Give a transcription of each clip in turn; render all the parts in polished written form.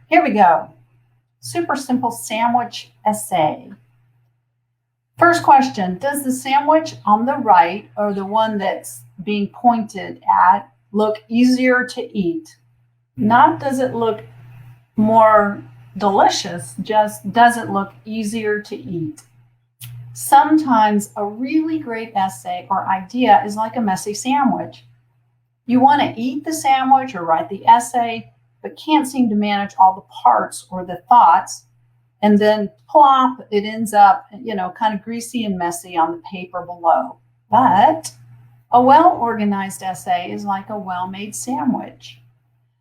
Here we go. Super simple sandwich essay. First question, does the sandwich on the right, or the one that's being pointed at, look easier to eat? Not does it look more delicious, just does it look easier to eat? Sometimes a really great essay or idea is like a messy sandwich. You want to eat the sandwich or write the essay, but can't seem to manage all the parts or the thoughts. And then plop, it ends up, kind of greasy and messy on the paper below. But a well-organized essay is like a well-made sandwich.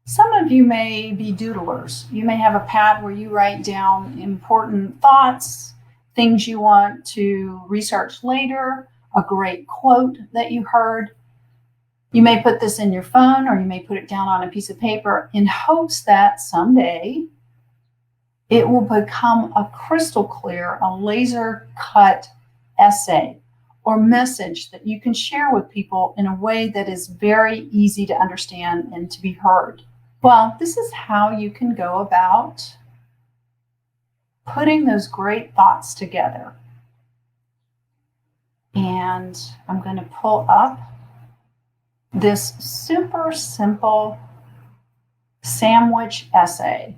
Some of you may be doodlers. You may have a pad where you write down important thoughts, things you want to research later, a great quote that you heard. You may put this in your phone, or you may put it down on a piece of paper in hopes that someday it will become a crystal clear, a laser cut essay or message that you can share with people in a way that is very easy to understand and to be heard. Well, this is how you can go about putting those great thoughts together. And I'm going to pull up this super simple sandwich essay.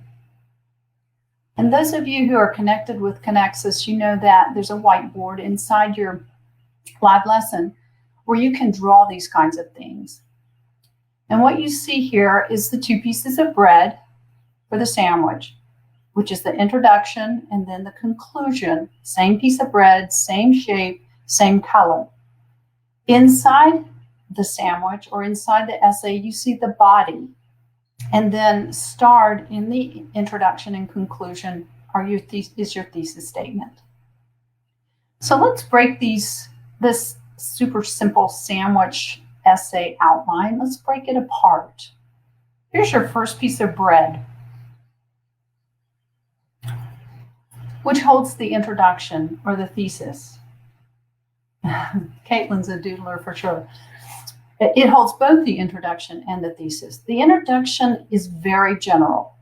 And those of you who are connected with Connexus, you know that there's a whiteboard inside your live lesson where you can draw these kinds of things. And what you see here is the 2 pieces of bread for the sandwich, which is the introduction and then the conclusion. Same piece of bread, same shape, same color. Inside the sandwich or inside the essay, you see the body. And then starred in the introduction and conclusion is your thesis statement. So let's break this super simple sandwich essay outline. Let's break it apart. Here's your first piece of bread, which holds the introduction or the thesis. Caitlin's a doodler for sure. It holds both the introduction and the thesis. The introduction is very general,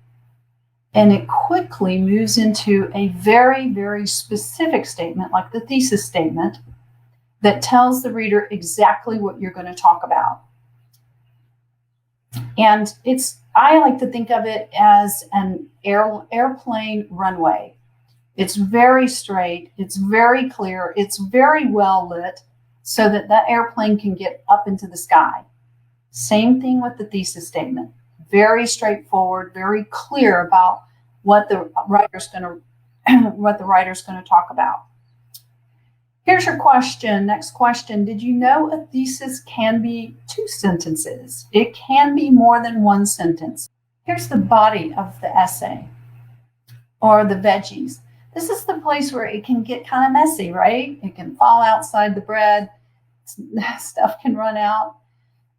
and it quickly moves into a very, very specific statement, like the thesis statement, that tells the reader exactly what you're going to talk about. And I like to think of it as an airplane runway. It's very straight, it's very clear, it's very well lit, so that airplane can get up into the sky. Same thing with the thesis statement. Very straightforward, very clear about what the writer's going to talk about. Here's your question. Next question. Did you know a thesis can be 2 sentences? It can be more than 1 sentence. Here's the body of the essay or the veggies. This is the place where it can get kind of messy, right? It can fall outside the bread. Stuff can run out.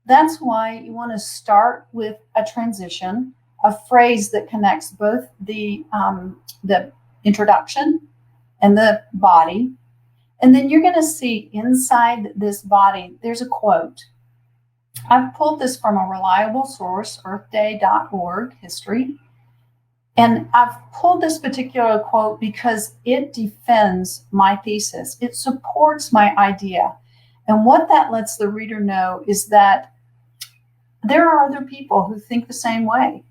That's why you want to start with a transition, a phrase that connects both the introduction and the body. And then you're going to see inside this body, there's a quote. I've pulled this from a reliable source, earthday.org, history. And I've pulled this particular quote because it defends my thesis. It supports my idea. And what that lets the reader know is that there are other people who think the same way.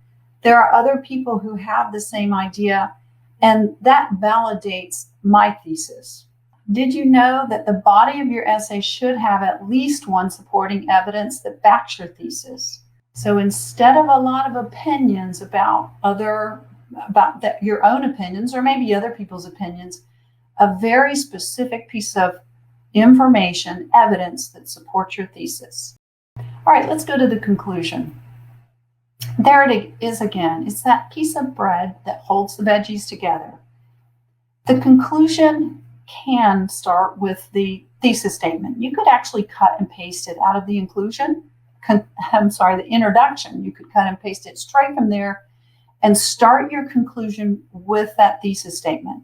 There are other people who have the same idea, and that validates my thesis. Did you know that the body of your essay should have at least 1 supporting evidence that backs your thesis? So instead of a lot of opinions about your own opinions or maybe other people's opinions, a very specific piece of information, evidence that supports your thesis. All right, let's go to the conclusion. There it is again. It's that piece of bread that holds the veggies together. The conclusion can start with the thesis statement. You could actually cut and paste it out of the the introduction. You could cut and paste it straight from there and start your conclusion with that thesis statement.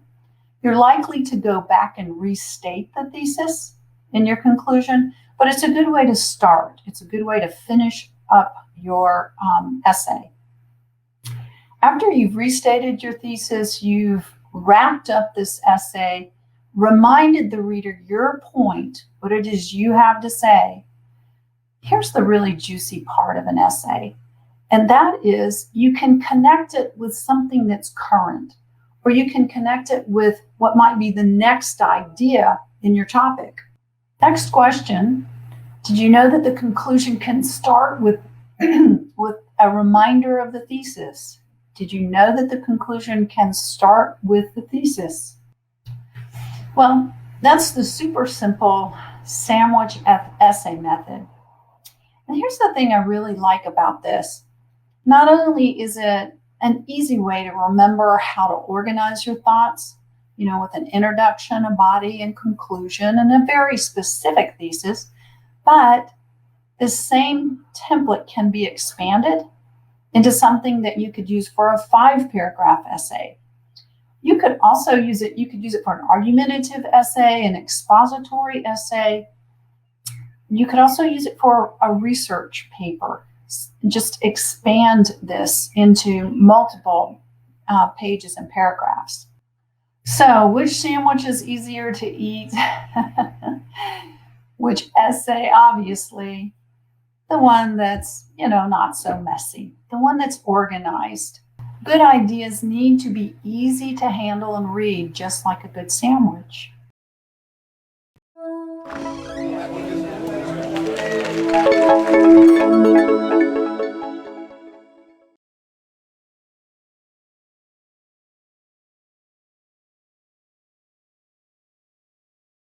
You're likely to go back and restate the thesis in your conclusion, but it's a good way to start. It's a good way to finish up your essay. After you've restated your thesis, you've wrapped up this essay, reminded the reader your point, what it is you have to say. Here's the really juicy part of an essay, and that is you can connect it with something that's current, or you can connect it with what might be the next idea in your topic. Next question. Did you know that the conclusion can start with, with a reminder of the thesis? Did you know that the conclusion can start with the thesis? Well, that's the super simple sandwich essay method. And here's the thing I really like about this. Not only is it an easy way to remember how to organize your thoughts, with an introduction, a body, and conclusion, and a very specific thesis, but this same template can be expanded into something that you could use for a 5-paragraph essay. You could also use it for an argumentative essay, an expository essay. You could also use it for a research paper. Just expand this into multiple pages and paragraphs. So, which sandwich is easier to eat? Which essay? Obviously, the one that's, not so messy, the one that's organized. Good ideas need to be easy to handle and read, just like a good sandwich.